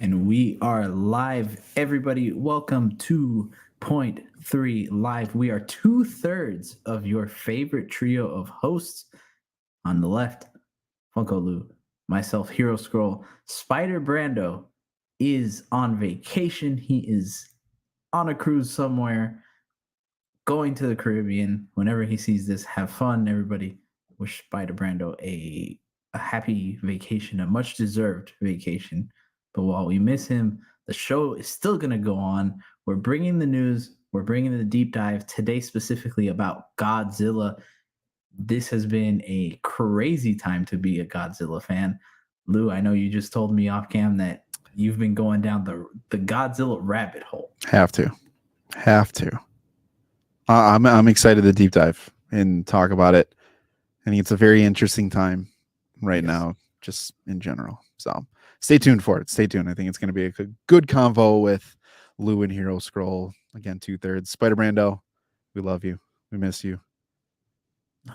And we are live, everybody. Welcome to Point Three Live. We are 2/3 of your favorite trio of hosts. On the left, Funko Lou, myself, Hero Scroll. Spider Brando is on vacation. He is on a cruise somewhere, going to the Caribbean. Whenever he sees this, have fun. Everybody wish Spider Brando a happy vacation, a much deserved vacation. But while we miss him, the show is still going to go on. We're bringing the news, we're bringing the deep dive today, specifically about Godzilla. This has been a crazy time to be a Godzilla fan. Lou, I know you just told me off cam that you've been going down the Godzilla rabbit hole. Have to. I'm excited to deep dive and talk about it. I think it's a very interesting time right now, just in general. So stay tuned for it. Stay tuned. I think it's going to be a good convo with Lou and Hero Scroll. Again, 2/3. Spider Brando, we love you. We miss you.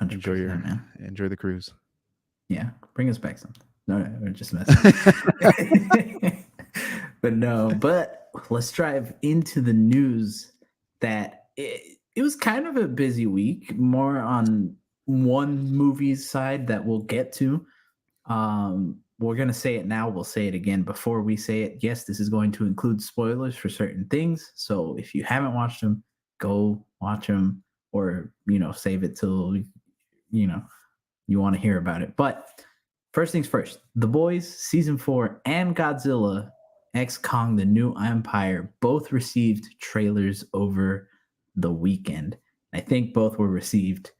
Enjoy the cruise. Yeah, bring us back something. No, we're just messing. But let's drive into the news that it was kind of a busy week, more on one movie's side that we'll get to. We're going to say it now. We'll say it again before we say it. Yes, this is going to include spoilers for certain things. So if you haven't watched them, go watch them, or, save it till, you want to hear about it. But first things first, The Boys Season 4 and Godzilla X Kong, The New Empire, both received trailers over the weekend. I think both were received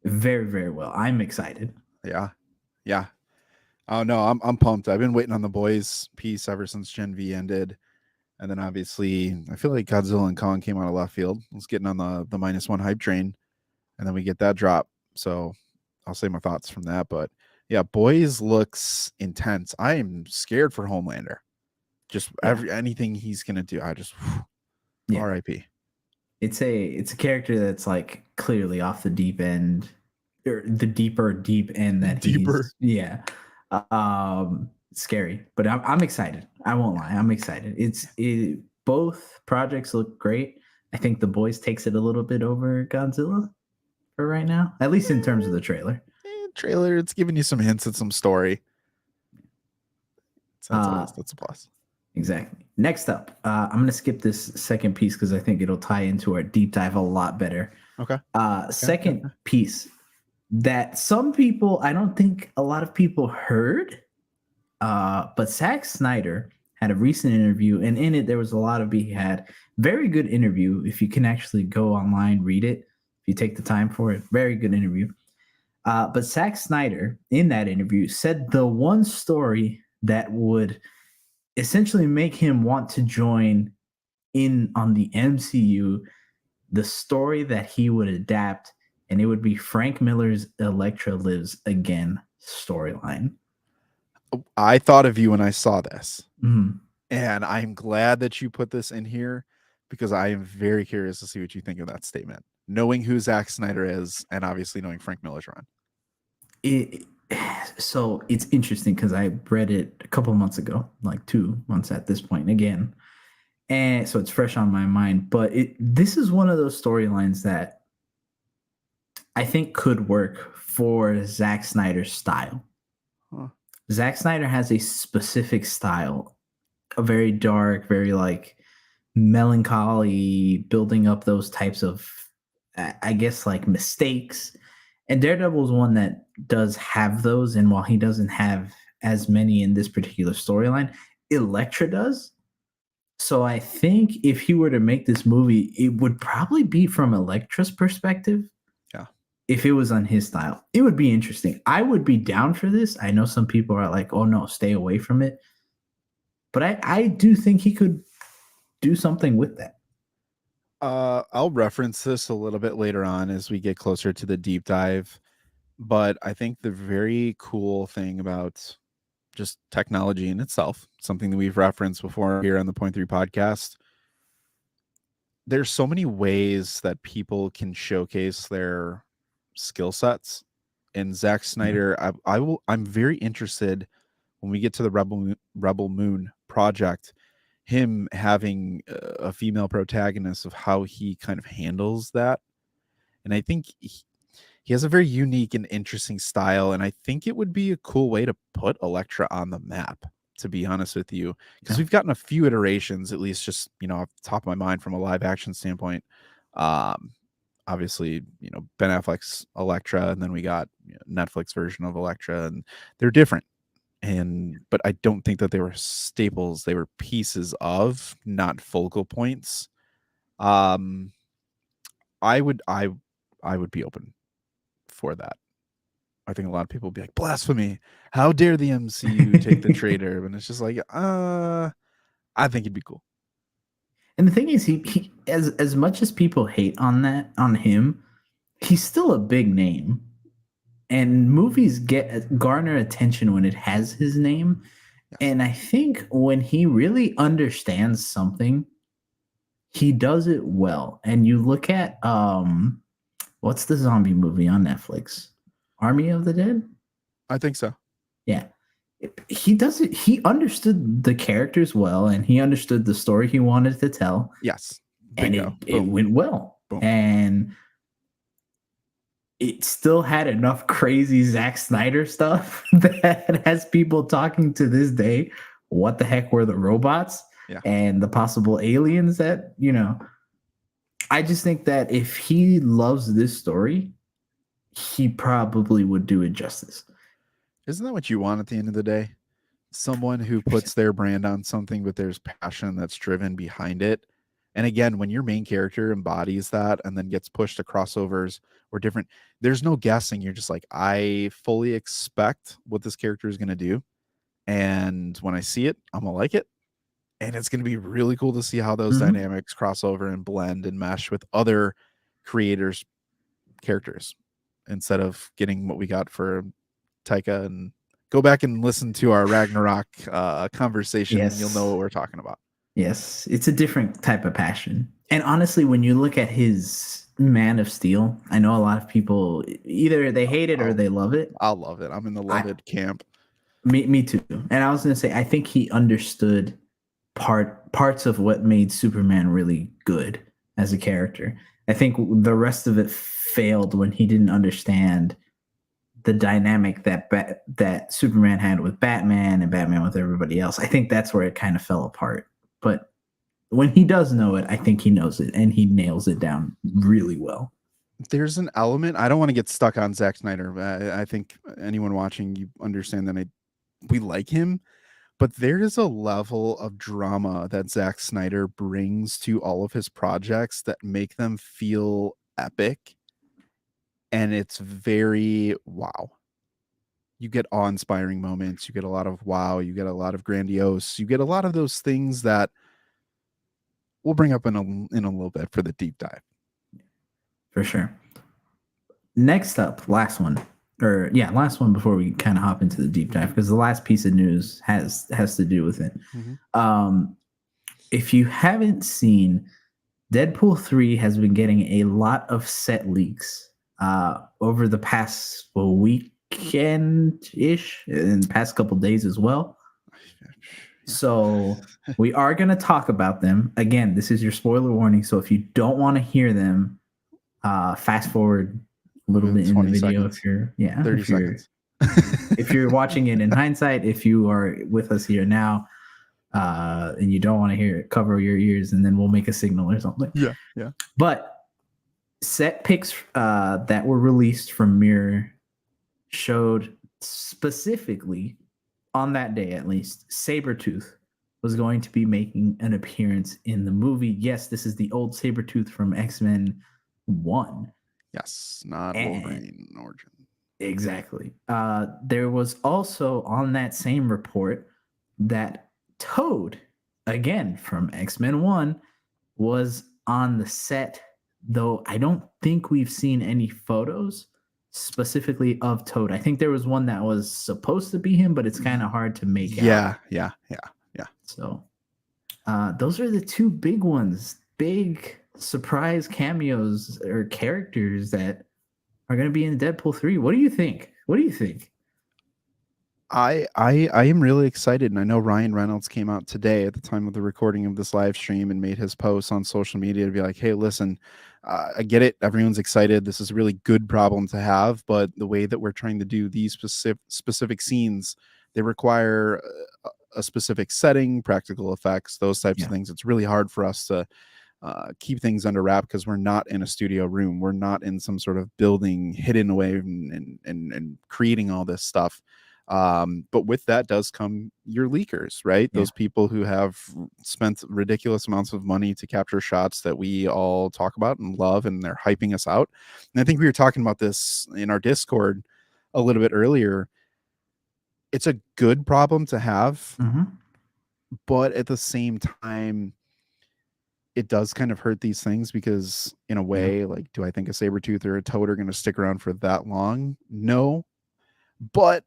very, very well. I'm excited. Yeah. Oh no, I'm pumped. I've been waiting on The Boys piece ever since Gen V ended. And then obviously I feel like Godzilla and Kong came out of left field. Let's get on the -1 hype train. And then we get that drop. So I'll say my thoughts from that. But yeah, Boys looks intense. I am scared for Homelander. Just anything he's gonna do. R.I.P. It's a character that's like clearly off the deep end, or the deep end that scary. But I'm excited. I won't lie. I'm excited. Both projects look great. I think The Boys takes it a little bit over Godzilla for right now, at least in terms of the trailer. It's giving you some hints at some story. That's a plus. Exactly. Next up, I'm going to skip this second piece because I think it'll tie into our deep dive a lot better. Okay. Second piece that some people, I don't think a lot of people heard, but Zack Snyder had a recent interview, and in it there was a lot of he had very good interview. If you can actually go online, read it, if you take the time for it, very good interview. But Zack Snyder in that interview said the one story that would essentially make him want to join in on the MCU, the story that he would adapt, and it would be Frank Miller's Elektra Lives Again storyline. I thought of you when I saw this, and I'm glad that you put this in here because I am very curious to see what you think of that statement, knowing who Zack Snyder is and obviously knowing Frank Miller's run. So it's interesting because I read it a couple months ago, like 2 months at this point again. And so it's fresh on my mind. But this is one of those storylines that I think could work for Zack Snyder's style. Huh. Zack Snyder has a specific style, a very dark, very like melancholy, building up those types of, I guess, like mistakes. And Daredevil is one that does have those, and while he doesn't have as many in this particular storyline, Elektra does. So I think if he were to make this movie, it would probably be from Elektra's perspective. Yeah. If it was on his style, it would be interesting. I would be down for this. I know some people are like, oh no, stay away from it. But I do think he could do something with that. I'll reference this a little bit later on as we get closer to the deep dive, but I think the very cool thing about just technology in itself, something that we've referenced before here on the Point 3 podcast, there's so many ways that people can showcase their skill sets. And Zack Snyder, I'm very interested when we get to the Rebel Moon project, him having a female protagonist, of how he kind of handles that. And I think he has a very unique and interesting style, and I think it would be a cool way to put Elektra on the map, to be honest with you, because Yeah. we've gotten a few iterations, at least just, off the top of my mind from a live action standpoint. Um, Obviously, Ben Affleck's Elektra, and then we got Netflix version of Elektra, and they're different. But I don't think that they were staples. They were pieces of, not focal points. Um, I would be open for that. I think a lot of people would be like, blasphemy. How dare the MCU take the traitor? And it's just like, I think it'd be cool. And the thing is, he as much as people hate on him, he's still a big name. And movies garner attention when it has his name. Yes. And I think when he really understands something, he does it well. And you look at what's the zombie movie on Netflix? Army of the Dead? I think so. Yeah. He does it. He understood the characters well, and he understood the story he wanted to tell. Yes. Bingo. And it went well. Boom. And it still had enough crazy Zack Snyder stuff that has people talking to this day. What the heck were the robots? Yeah. And the possible aliens that, I just think that if he loves this story, he probably would do it justice. Isn't that what you want at the end of the day? Someone who puts their brand on something, but there's passion that's driven behind it. And again, when your main character embodies that and then gets pushed to crossovers or different, there's no guessing. You're just like, I fully expect what this character is going to do. And when I see it, I'm going to like it. And it's going to be really cool to see how those dynamics cross over and blend and mesh with other creators' characters, instead of getting what we got for Taika. And go back and listen to our Ragnarok conversation, and you'll know what we're talking about. Yes, it's a different type of passion. And honestly, when you look at his Man of Steel, I know a lot of people either they hate it or they love it. I'll love it. I'm in the love it camp. Me too. And I was going to say, I think he understood parts of what made Superman really good as a character. I think the rest of it failed when he didn't understand the dynamic that Superman had with Batman and Batman with everybody else. I think that's where it kind of fell apart. But when he does know it, I think he knows it, and he nails it down really well. There's an element, I don't want to get stuck on Zack Snyder. I think anyone watching, you understand that we like him, but there is a level of drama that Zack Snyder brings to all of his projects that make them feel epic. And it's very wow. You get awe-inspiring moments. You get a lot of wow. You get a lot of grandiose. You get a lot of those things that we'll bring up in a little bit for the deep dive. For sure. Next up, last one before we kind of hop into the deep dive, because the last piece of news has to do with it. If you haven't seen, Deadpool 3 has been getting a lot of set leaks over the past weekend-ish, in the past couple days as well. So we are going to talk about them. Again, this is your spoiler warning, so if you don't want to hear them, fast forward a little bit in the video. Seconds. If you're 30 seconds. If you're watching it in hindsight, if you are with us here now, and you don't want to hear it, cover your ears, and then we'll make a signal or something. Yeah. But set pics that were released from Mirror showed specifically, on that day at least, Sabretooth was going to be making an appearance in the movie. Yes, this is the old Sabretooth from X-Men 1. Yes, not Wolverine origin. Exactly. There was also on that same report that Toad, again from X-Men 1, was on the set, though I don't think we've seen any photos specifically of Toad. I think there was one that was supposed to be him, but it's kind of hard to make out. Yeah. So those are the two big ones. Big surprise cameos or characters that are going to be in Deadpool 3. What do you think? I am really excited, and I know Ryan Reynolds came out today at the time of the recording of this live stream and made his posts on social media to be like, "Hey, listen, I get it. Everyone's excited. This is a really good problem to have, but the way that we're trying to do these specific scenes, they require a specific setting, practical effects, those types of Yeah. things. It's really hard for us to keep things under wrap because we're not in a studio room. We're not in some sort of building hidden away and creating all this stuff. But with that does come your leakers, right? Yeah. Those people who have spent ridiculous amounts of money to capture shots that we all talk about and love, and they're hyping us out. And I think we were talking about this in our Discord a little bit earlier. It's a good problem to have, but at the same time, it does kind of hurt these things because in a way, like, do I think a Sabretooth or a Toad are going to stick around for that long? No. But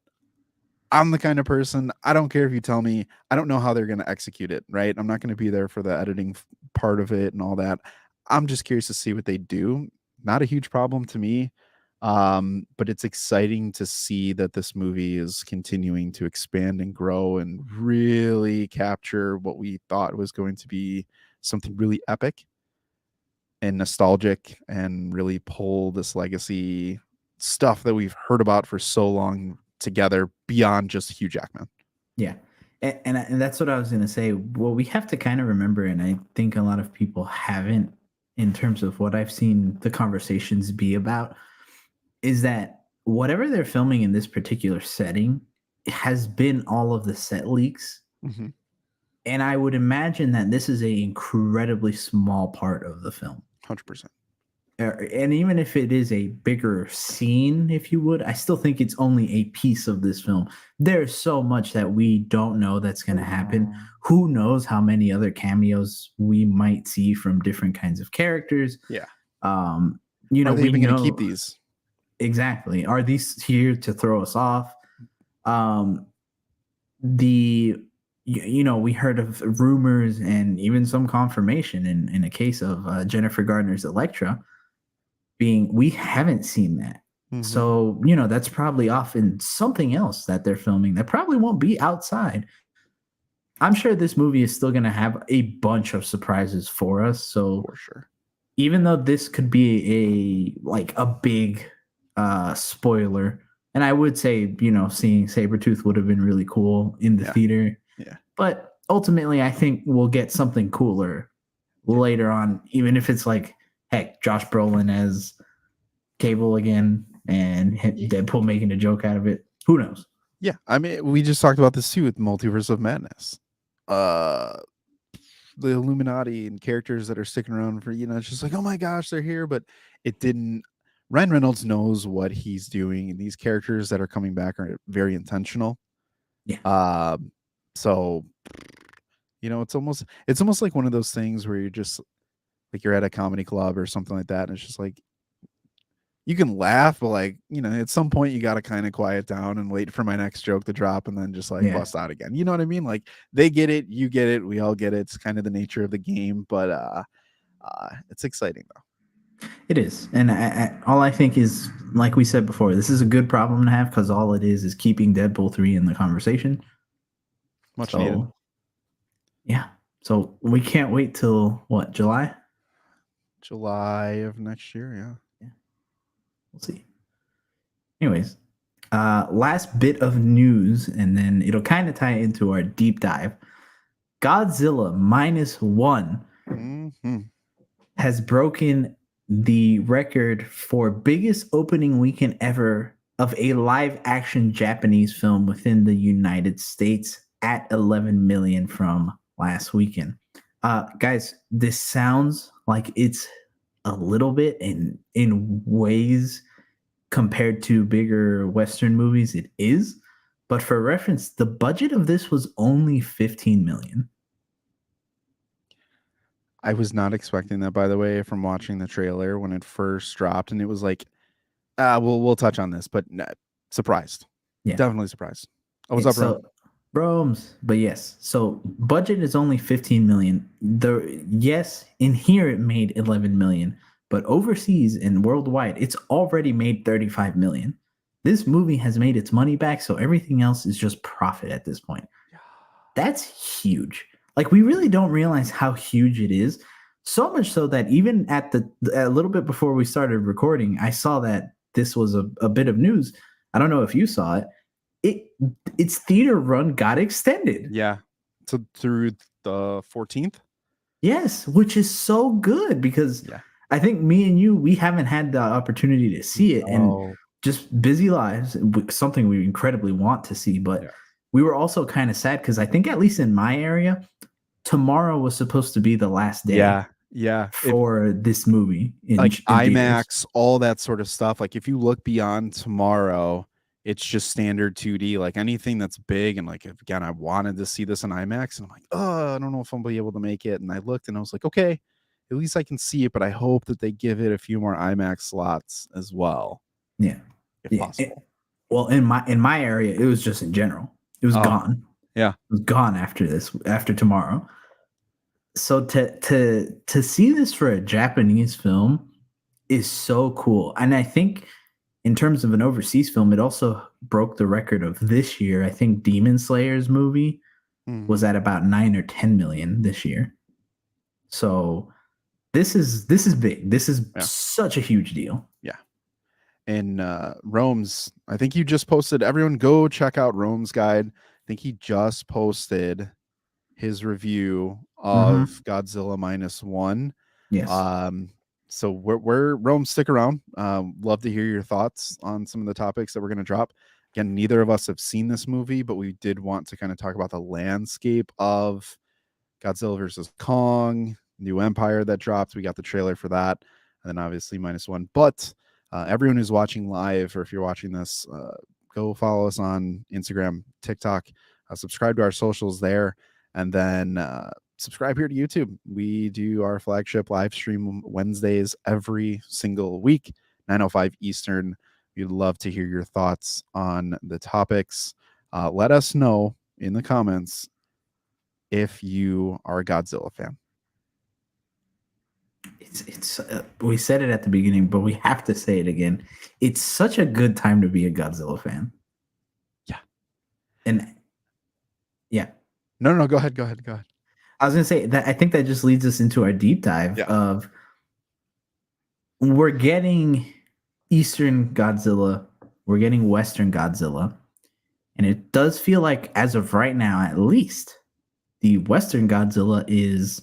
I'm the kind of person, I don't care if you tell me, I don't know how they're going to execute it, right? I'm not going to be there for the editing part of it and all that. I'm just curious to see what they do. Not a huge problem to me. But it's exciting to see that this movie is continuing to expand and grow and really capture what we thought was going to be something really epic and nostalgic and really pull this legacy stuff that we've heard about for so long together beyond just Hugh Jackman. Yeah. And that's what I was going to say. What we have to kind of remember, and I think a lot of people haven't, in terms of what I've seen the conversations be about, is that whatever they're filming in this particular setting has been all of the set leaks. Mm-hmm. And I would imagine that this is an incredibly small part of the film. 100%. And even if it is a bigger scene, if you would, I still think it's only a piece of this film. There's so much that we don't know that's going to happen. Who knows how many other cameos we might see from different kinds of characters? Yeah. You know, are they even going to keep these? Exactly. Are these here to throw us off? You know, we heard of rumors and even some confirmation in a case of Jennifer Gardner's Elektra being, we haven't seen that. Mm-hmm. So, you know, that's probably off in something else that they're filming that probably won't be outside. I'm sure this movie is still going to have a bunch of surprises for us. So for sure, even though this could be a big spoiler, and I would say, you know, seeing Sabretooth would have been really cool in the theater. Yeah. But ultimately, I think we'll get something cooler later on, even if it's like, heck, Josh Brolin as Cable again and Deadpool making a joke out of it. Who knows? Yeah. I mean, we just talked about this too with Multiverse of Madness. The Illuminati and characters that are sticking around for, you know, it's just like, oh my gosh, they're here. But it didn't. Ryan Reynolds knows what he's doing, and these characters that are coming back are very intentional. Yeah. So, you know, it's almost like one of those things where you're just like you're at a comedy club or something like that, and it's just like you can laugh, but like, you know, at some point you got to kind of quiet down and wait for my next joke to drop and then just like bust out again. You know what I mean? Like they get it, you get it, we all get it. It's kind of the nature of the game, but it's exciting though. It is. And all I think is, like we said before, this is a good problem to have because all it is keeping Deadpool 3 in the conversation. Much needed. Yeah. So we can't wait till what, July? July of next year, yeah. We'll see. Anyways, last bit of news, and then it'll kind of tie into our deep dive. Godzilla -1 has broken the record for biggest opening weekend ever of a live action Japanese film within the United States at 11 million from last weekend. Guys, this sounds like it's a little bit in ways compared to bigger Western movies, it is. But for reference, the budget of this was only 15 million. I was not expecting that, by the way, from watching the trailer when it first dropped, and it was like, we'll touch on this, but surprised. Yeah, definitely surprised. I was up around. Bromes, but yes. So budget is only 15 million. In here it made 11 million, but overseas and worldwide, it's already made 35 million. This movie has made its money back, so everything else is just profit at this point. That's huge. Like, we really don't realize how huge it is. So much so that even at a little bit before we started recording, I saw that this was a bit of news. I don't know if you saw it. It its theater run got extended. Yeah. So through the 14th. Yes, which is so good because Yeah. I think me and you, we haven't had the opportunity to see it, and Oh, just busy lives, something we incredibly want to see. But yeah. we were also kind of sad because I think, at least in my area, tomorrow was supposed to be the last day Yeah. Yeah. If for this movie like in theaters. IMAX, all that sort of stuff. Like if you look beyond tomorrow, it's just standard 2D. Like anything that's big, and like again, I wanted to see this in IMAX, and I'm like, oh, I don't know if I'll be able to make it. And I looked, and I was like, okay, at least I can see it, but I hope that they give it a few more IMAX slots as well, Yeah, if yeah. possible. Well, in my area, it was just in general. It was Oh, gone. yeah, It was gone after tomorrow. So to see this for a Japanese film is so cool. And I think, in terms of an overseas film, it also broke the record of this year. I think Demon Slayer's movie was mhm, at about 9 or 10 million this year. So this is big. This is yeah, such a huge deal. yeah. And Rome's, I think you just posted. Everyone, go check out Rome's guide. I think he just posted his review of Mm-hmm. Godzilla minus one. Yes. Um, so we're Rome, stick around. Love to hear your thoughts on some of the topics that we're going to drop. Again, neither of us have seen this movie, but we did want to kind of talk about the landscape of Godzilla versus Kong, New Empire that dropped. We got the trailer for that, and then obviously minus one. But everyone who's watching live, or if you're watching this, go follow us on Instagram, TikTok, subscribe to our socials there, and then subscribe here to YouTube. We do our flagship live stream Wednesdays every single week, 9:05 Eastern. We'd love to hear your thoughts on the topics. Let us know in the comments if you are a Godzilla fan. It's we said it at the beginning, but we have to say it again. It's such a good time to be a Godzilla fan. Yeah. And yeah, No, go ahead, go ahead, go ahead. I was gonna say that I think that just leads us into our deep dive Yeah. of, we're getting Eastern Godzilla, we're getting Western Godzilla, and it does feel like, as of right now, at least, the Western Godzilla is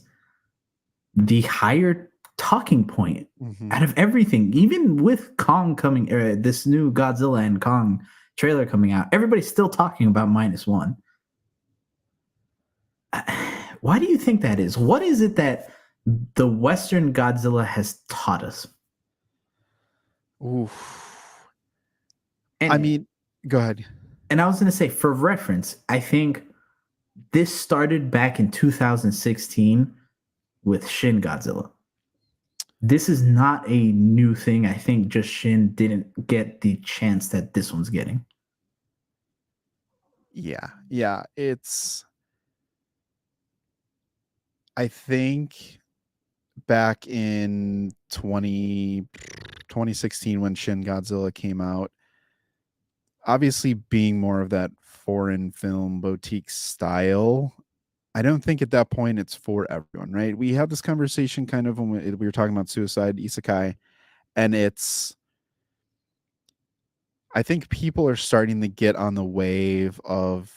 the higher talking point Mhm. out of everything. Even with Kong coming, this new Godzilla and Kong trailer coming out, everybody's still talking about minus one. Why do you think that is? What is it that the Western Godzilla has taught us? Oof. I And mean, go ahead. and I was going to say, for reference, I think this started back in 2016 with Shin Godzilla. This is not a new thing. I think just Shin didn't get the chance that this one's getting. Yeah. Yeah, it's I think back in 2016 when Shin Godzilla came out, obviously being more of that foreign film boutique style, I don't think at that point it's for everyone, right? We had this conversation kind of when we were talking about Suicide Isekai, and it's I think people are starting to get on the wave of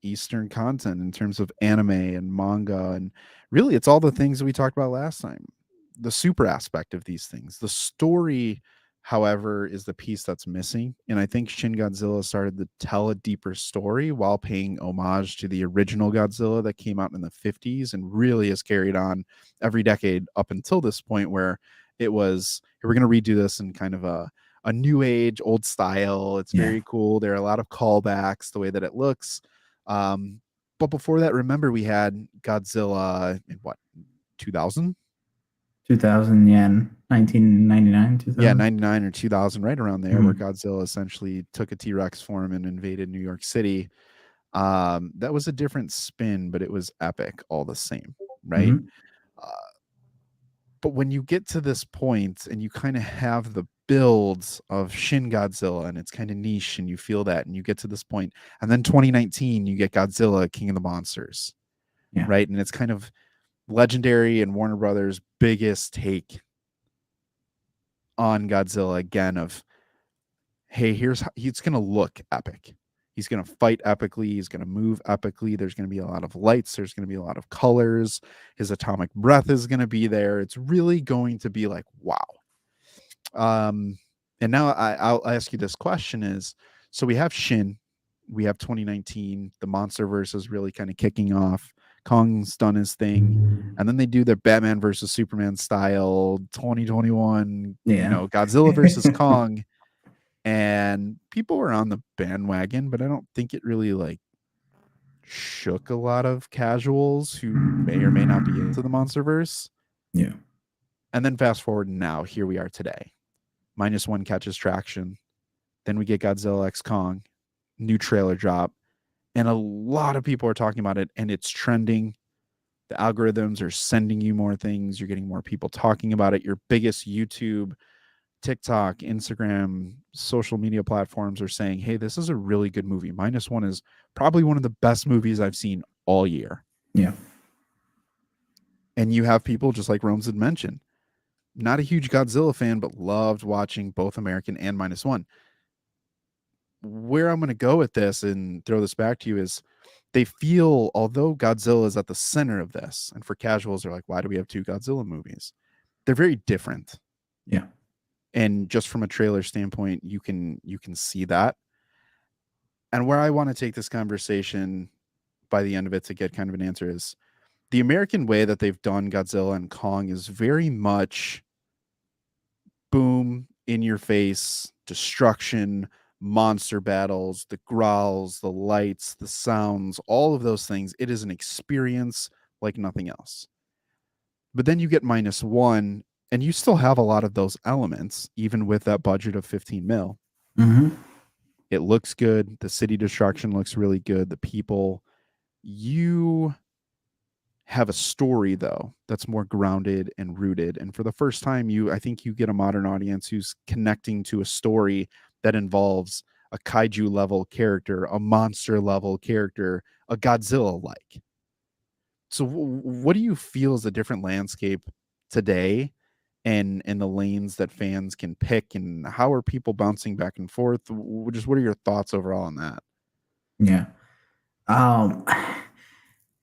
Eastern content in terms of anime and manga. And really, it's all the things that we talked about last time. The super aspect of these things. The story, however, is the piece that's missing. And I think Shin Godzilla started to tell a deeper story while paying homage to the original Godzilla that came out in the 50s and really has carried on every decade up until this point where it was, "Hey, we're going to redo this in kind of a new age, old style. It's Yeah. very cool. There are a lot of callbacks, the way that it looks." Um, but before that, remember we had Godzilla in what, 2000? 2000 yen, 1999, Yeah, 2000. 99 or 2000, right around there, where Mm-hmm. Godzilla essentially took a T-Rex form and invaded New York City. That was a different spin, but it was epic all the same, right? Mm-hmm. Uh, But when you get to this point and you kind of have the builds of Shin Godzilla and it's kind of niche and you feel that and you get to this point, and then 2019 you get Godzilla King of the Monsters, Yeah. right? And it's kind of Legendary and Warner Brothers' biggest take on Godzilla again of, hey, here's how he's going to look epic. He's going to fight epically. He's going to move epically. There's going to be a lot of lights. There's going to be a lot of colors. His atomic breath is going to be there. It's really going to be like, wow. And now I'll ask you this question is, so we have Shin, we have 2019, the MonsterVerse is really kind of kicking off. Kong's done his thing, and then they do their Batman versus Superman style 2021, Godzilla versus Kong, and people were on the bandwagon, but I don't think it really like shook a lot of casuals who may or may not be into the MonsterVerse. Yeah. And then fast forward now, here we are today. -1 catches traction. Then we get Godzilla X Kong, new trailer drop, and a lot of people are talking about it, and it's trending. The algorithms are sending you more things. You're getting more people talking about it. Your biggest YouTube, TikTok, Instagram, social media platforms are saying, hey, this is a really good movie. -1 is probably one of the best movies I've seen all year. Yeah. And you have people, just like Rome's had mentioned, not a huge Godzilla fan, but loved watching both American and -1. Where I'm going to go with this and throw this back to you is they feel, although Godzilla is at the center of this, and for casuals, they're like, why do we have 2 Godzilla movies? They're very different. Yeah. And just from a trailer standpoint, you can see that. And where I want to take this conversation by the end of it to get kind of an answer is the American way that they've done Godzilla and Kong is very much boom, in your face, destruction, monster battles, the growls, the lights, the sounds, all of those things. It is an experience like nothing else. But then you get -1 and you still have a lot of those elements, even with that budget of 15 mil. Mm-hmm. It looks good. The city destruction looks really good. The people, you have a story though that's more grounded and rooted. And for the first time, I think you get a modern audience who's connecting to a story that involves a kaiju level character, a monster level character, a Godzilla like. So what do you feel is a different landscape today and the lanes that fans can pick, and how are people bouncing back and forth? Just what are your thoughts overall on that? Yeah.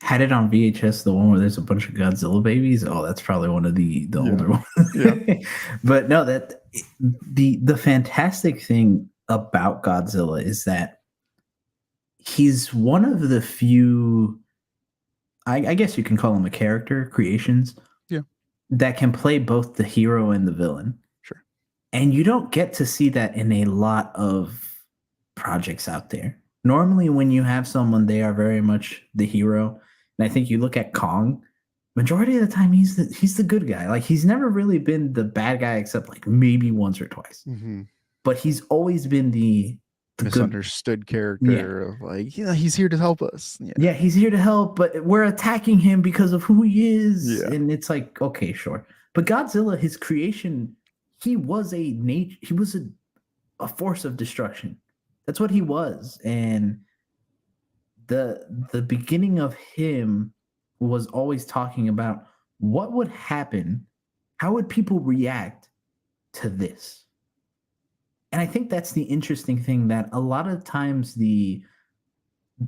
Had it on VHS, the one where there's a bunch of Godzilla babies. Oh, that's probably one of the older ones. Yeah. But no, that the fantastic thing about Godzilla is that he's one of the few, I guess you can call him a character creations. Yeah. That can play both the hero and the villain. Sure. And you don't get to see that in a lot of projects out there. Normally, when you have someone, they are very much the hero. And I think you look at Kong, majority of the time he's the good guy. Like, he's never really been the bad guy except like maybe once or twice. Mm-hmm. But he's always been the misunderstood character of like, he's here to help us. Yeah, he's here to help, but we're attacking him because of who he is. Yeah. And it's like, okay, sure. But Godzilla, his creation, he was a force of destruction. That's what he was. And the beginning of him was always talking about what would happen, how would people react to this? And I think that's the interesting thing, that a lot of times the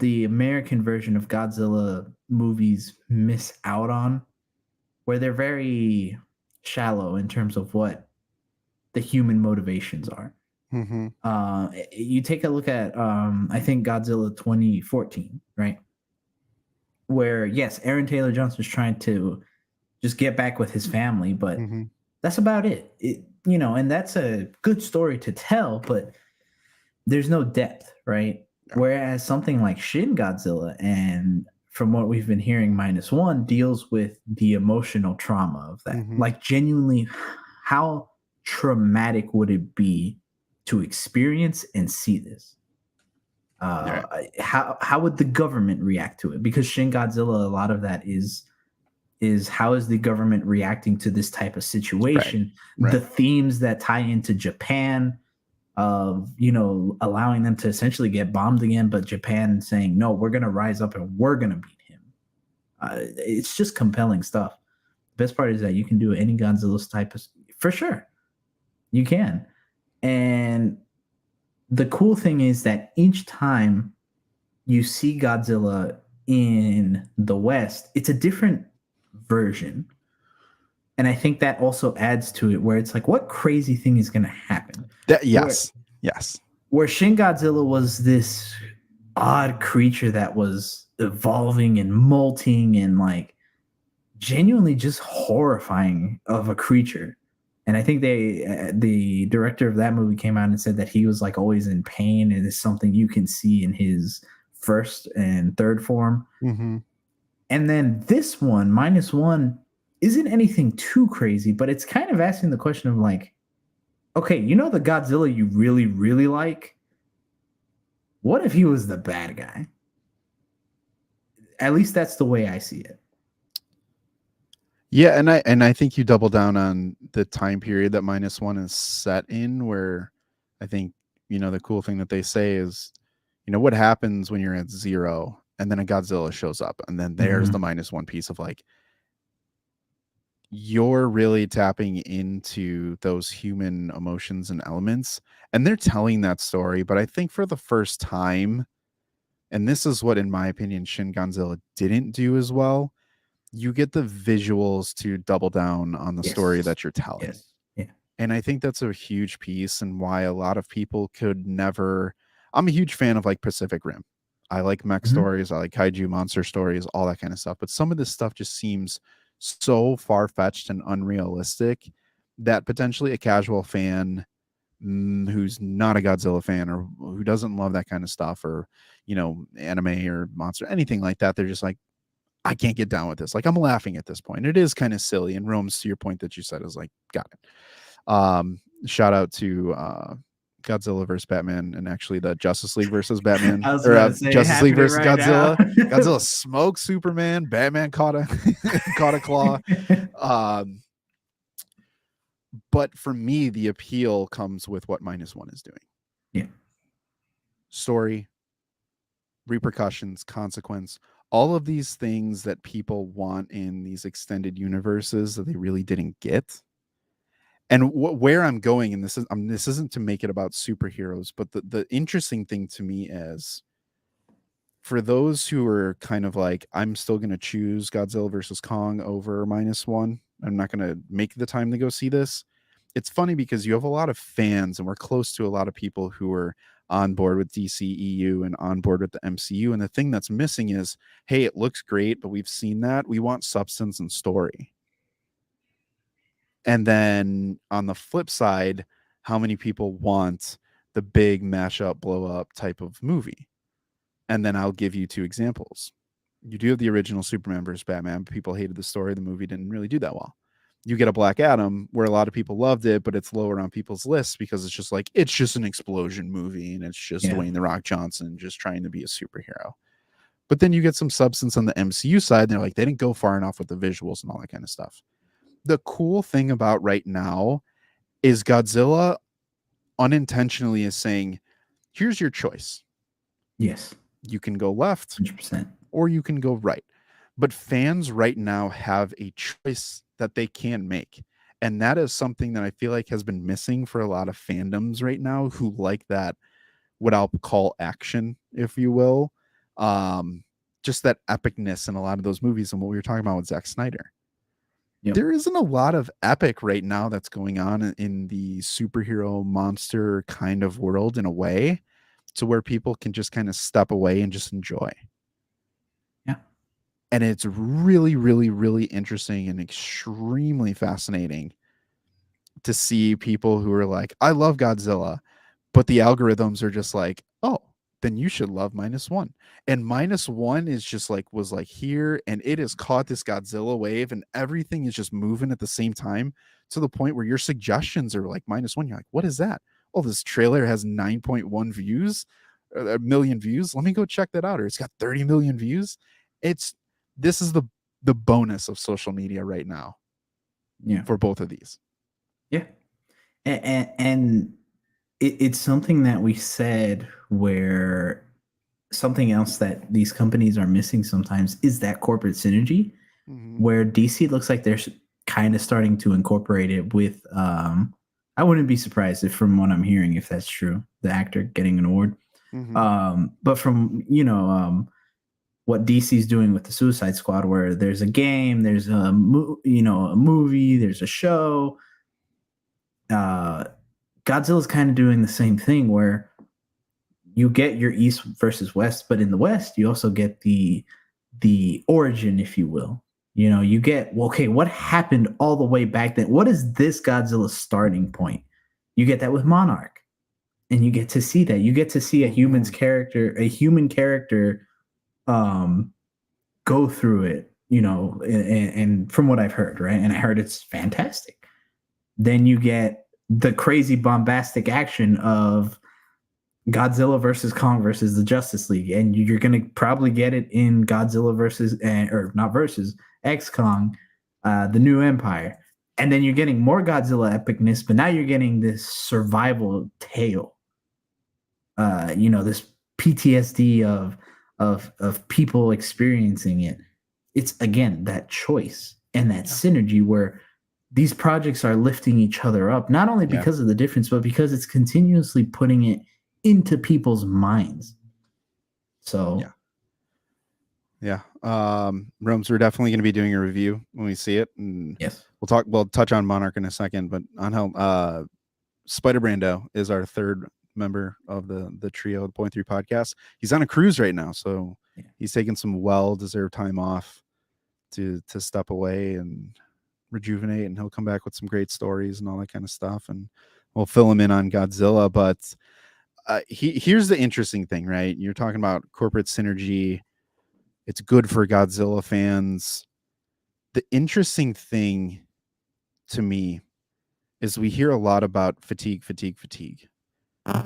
American version of Godzilla movies miss out on, where they're very shallow in terms of what the human motivations are. Mm-hmm. You take a look at, I think Godzilla 2014, right? Where, yes, Aaron Taylor Johnson's trying to just get back with his family, but that's about it. And that's a good story to tell, but there's no depth, right? Yeah. Whereas something like Shin Godzilla, and from what we've been hearing, -1 deals with the emotional trauma of that. Like, genuinely, how traumatic would it be to experience and see this? How would the government react to it? Because Shin Godzilla, a lot of that is is how is the government reacting to this type of Right. situation? The Right. themes that tie into Japan, of allowing them to essentially get bombed again, but Japan saying no, we're going to rise up and we're going to beat him. It's just compelling stuff. The best part is that you can do any Godzilla's type of, for sure, you can. And the cool thing is that each time you see Godzilla in the West, it's a different version. And I think that also adds to it, where it's like, what crazy thing is going to happen? Where Yes. Yes. where Shin Godzilla was this odd creature that was evolving and molting and like genuinely just horrifying of a creature. And I think the director of that movie came out and said that he was like always in pain, and it's something you can see in his first and third form. Mm-hmm. And then this one, minus one, isn't anything too crazy, but it's kind of asking the question of like, okay, the Godzilla you really, really like, what if he was the bad guy? At least that's the way I see it. Yeah, and I think you double down on the time period that minus one is set in, where I think, the cool thing that they say is, what happens when you're at 0 and then a Godzilla shows up, and then there's the minus one piece of like, you're really tapping into those human emotions and elements, and they're telling that story. But I think for the first time, and this is what, in my opinion, Shin Godzilla didn't do as well, you get the visuals to double down on the story Yes. that you're telling. Yes. Yeah. And I think that's a huge piece, and why a lot of people could never. I'm a huge fan of like Pacific Rim. I like mech stories, I like kaiju monster stories, all that kind of stuff. But some of this stuff just seems so far fetched and unrealistic that potentially a casual fan, who's not a Godzilla fan, or who doesn't love that kind of stuff, or anime or monster, anything like that, they're just like, I can't get down with this. Like, I'm laughing at this point. It is kind of silly. And Rome's, to your point that you said, is like, got it. Shout out to Godzilla versus Batman, and actually the Justice League versus Batman, I was or about to say, Justice League versus right Godzilla. now. Godzilla smoked Superman. Batman caught a caught a claw. But for me, the appeal comes with what minus one is doing. Yeah. Story, repercussions, consequence, all of these things that people want in these extended universes that they really didn't get. And where I'm going, and this isn't to make it about superheroes, but the interesting thing to me is, for those who are kind of like, I'm still going to choose Godzilla versus Kong over minus one, I'm not going to make the time to go see this. It's funny because you have a lot of fans, and we're close to a lot of people who are on board with DCEU and on board with the MCU. And the thing that's missing is, hey, it looks great, but we've seen that. We want substance and story. And then on the flip side, how many people want the big mashup, blow up type of movie? And then I'll give you two examples. You do have the original Superman versus Batman. People hated the story. The movie didn't really do that well. You get a Black Adam where a lot of people loved it, but it's lower on people's lists because it's just like, it's just an explosion movie, and it's just Dwayne The Rock Johnson just trying to be a superhero. But then you get some substance on the MCU side, and they're like, they didn't go far enough with the visuals and all that kind of stuff. The cool thing about right now is Godzilla unintentionally is saying, here's your choice. Yes. You can go left 100%. or you can go right. But fans right now have a choice that they can make. And that is something that I feel like has been missing for a lot of fandoms right now who like that, what I'll call action, if you will. Just that epicness in a lot of those movies, and what we were talking about with Zack Snyder. Yep. There isn't a lot of epic right now that's going on in the superhero monster kind of world, in a way, to where people can just kind of step away and just enjoy. Yeah. And it's really, really, really interesting and extremely fascinating to see people who are like, I love Godzilla, but the algorithms are just like, oh, then you should love minus one. And minus one is just like, was like here, and it has caught this Godzilla wave, and everything is just moving at the same time, to the point where your suggestions are like minus one. You're like, what is that? Oh, this trailer has 9.1 views, a million views. Let me go check that out. Or it's got 30 million views. This is the the bonus of social media right now. Yeah. For both of these. Yeah. And it's something that we said where something else that these companies are missing sometimes is that corporate synergy, where DC looks like they're kind of starting to incorporate it with I wouldn't be surprised if, from what I'm hearing, if that's true, the actor getting an award. But from what DC's doing with the Suicide Squad, where there's a game, there's a movie, there's a show. Godzilla's kind of doing the same thing, where you get your East versus West, but in the West, you also get the origin, if you will. You get, well, okay, what happened all the way back then? What is this Godzilla starting point? You get that with Monarch, and you get to see that. You get to see a human character, go through it. And from what I've heard, right, and I heard it's fantastic. Then you get the crazy bombastic action of Godzilla versus Kong versus the Justice League, and you're going to probably get it in Godzilla versus, or not versus, X Kong, the New Empire. And then you're getting more Godzilla epicness, but now you're getting this survival tale. This PTSD of people experiencing it. It's, again, that choice and that synergy where these projects are lifting each other up, not only because of the difference, but because it's continuously putting it into people's minds. So Rome's, we're definitely going to be doing a review when we see it, and yes, we'll touch on Monarch in a second, but on how Spider Brando is our third member of the trio, the Point 3 podcast. He's on a cruise right now, so he's taking some well-deserved time off to step away and rejuvenate, and he'll come back with some great stories and all that kind of stuff, and we'll fill him in on Godzilla. But here's the interesting thing, right? You're talking about corporate synergy. It's good for Godzilla fans. The interesting thing to me is we hear a lot about fatigue.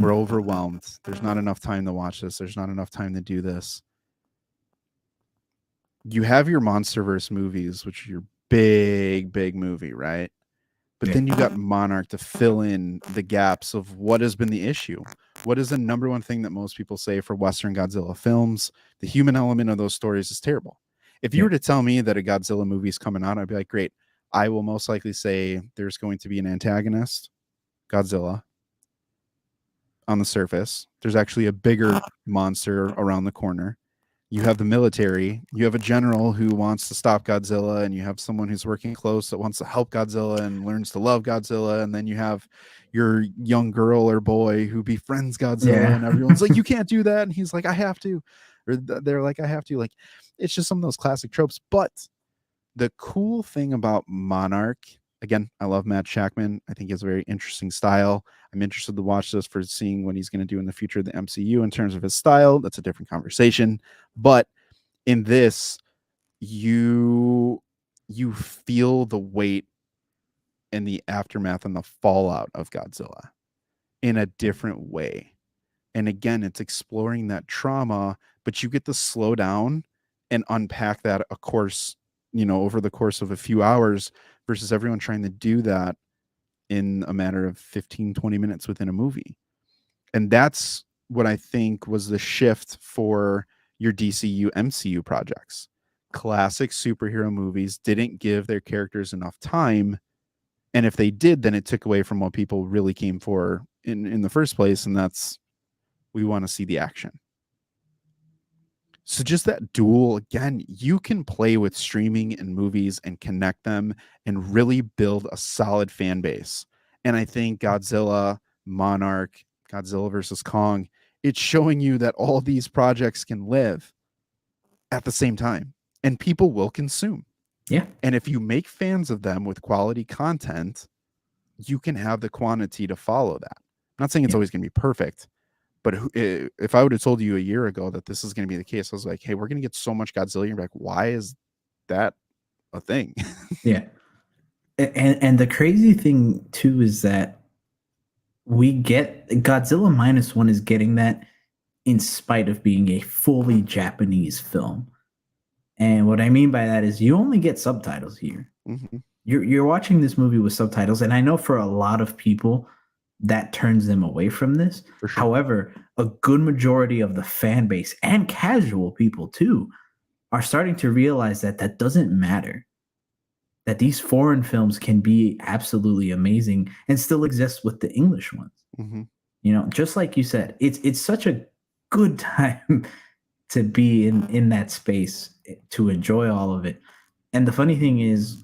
We're overwhelmed. There's not enough time to watch this. There's not enough time to do this. You have your MonsterVerse movies, which are your big movie, right? But then you got Monarch to fill in the gaps of what has been the issue. What is the number one thing that most people say for Western Godzilla films? The human element of those stories is terrible. If you were to tell me that a Godzilla movie is coming out, I'd be like, great. I will most likely say there's going to be an antagonist, Godzilla, on the surface. There's actually a bigger monster around the corner. You have the military, you have a general who wants to stop Godzilla, and you have someone who's working close that wants to help Godzilla and learns to love Godzilla. And then you have your young girl or boy who befriends Godzilla, and everyone's like, you can't do that. And he's like, I have to. Or they're like, I have to. Like, it's just some of those classic tropes. But the cool thing about Monarch, again, I love Matt Shackman. I think he has a very interesting style. I'm interested to watch this for seeing what he's going to do in the future of the MCU in terms of his style. That's a different conversation. But in this, you feel the weight and the aftermath and the fallout of Godzilla in a different way. And again, it's exploring that trauma, but you get to slow down and unpack that, of course, over the course of a few hours, versus everyone trying to do that in a matter of 15, 20 minutes within a movie. And that's what I think was the shift for your DCU MCU projects. Classic superhero movies didn't give their characters enough time. And if they did, then it took away from what people really came for in the first place. And that's, we want to see the action. So just that dual, again, you can play with streaming and movies and connect them and really build a solid fan base. And I think Godzilla, Monarch, Godzilla versus Kong, it's showing you that all these projects can live at the same time and people will consume. Yeah. And if you make fans of them with quality content, you can have the quantity to follow that. I'm not saying it's always going to be perfect, but if I would have told you a year ago that this is going to be the case, I was like, hey, we're going to get so much Godzilla. You're like, why is that a thing? Yeah. And the crazy thing too is that we get Godzilla -1 is getting that in spite of being a fully Japanese film. And what I mean by that is you only get subtitles here. Mm-hmm. You're watching this movie with subtitles, and I know for a lot of people that turns them away from this. For sure. However, a good majority of the fan base and casual people too are starting to realize that that doesn't matter. That these foreign films can be absolutely amazing and still exist with the English ones. Mm-hmm. Just like you said, it's such a good time to be in that space to enjoy all of it. And the funny thing is,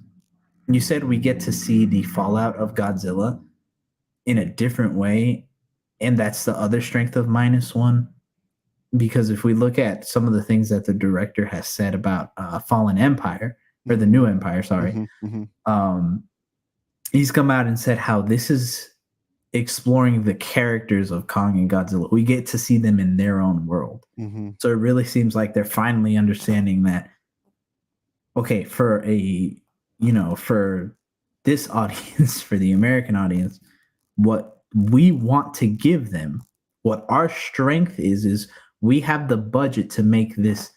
you said we get to see the fallout of Godzilla in a different way, and that's the other strength of minus one. Because if we look at some of the things that the director has said about Fallen Empire or the New Empire, sorry, Mm-hmm. Mm-hmm. um, he's come out and said how this is exploring the characters of Kong and Godzilla. We get to see them in their own world. Mm-hmm. So it really seems like they're finally understanding that, okay, for this audience, for the American audience, what we want to give them, what our strength is we have the budget to make this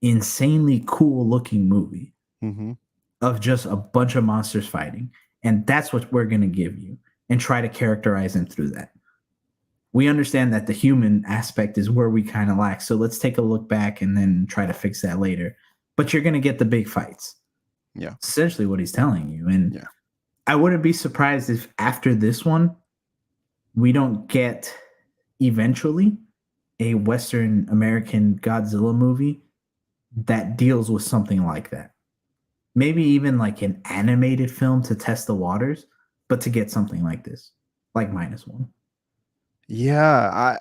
insanely cool looking movie Mm-hmm. of just a bunch of monsters fighting. And that's what we're going to give you and try to characterize them through that. We understand that the human aspect is where we kind of lack. So let's take a look back and then try to fix that later. But you're going to get the big fights. Yeah. Essentially what he's telling you. And Yeah. I wouldn't be surprised if after this one, we don't get eventually a Western American Godzilla movie that deals with something like that. Maybe even like an animated film to test the waters, but to get something like this, like minus one. Yeah,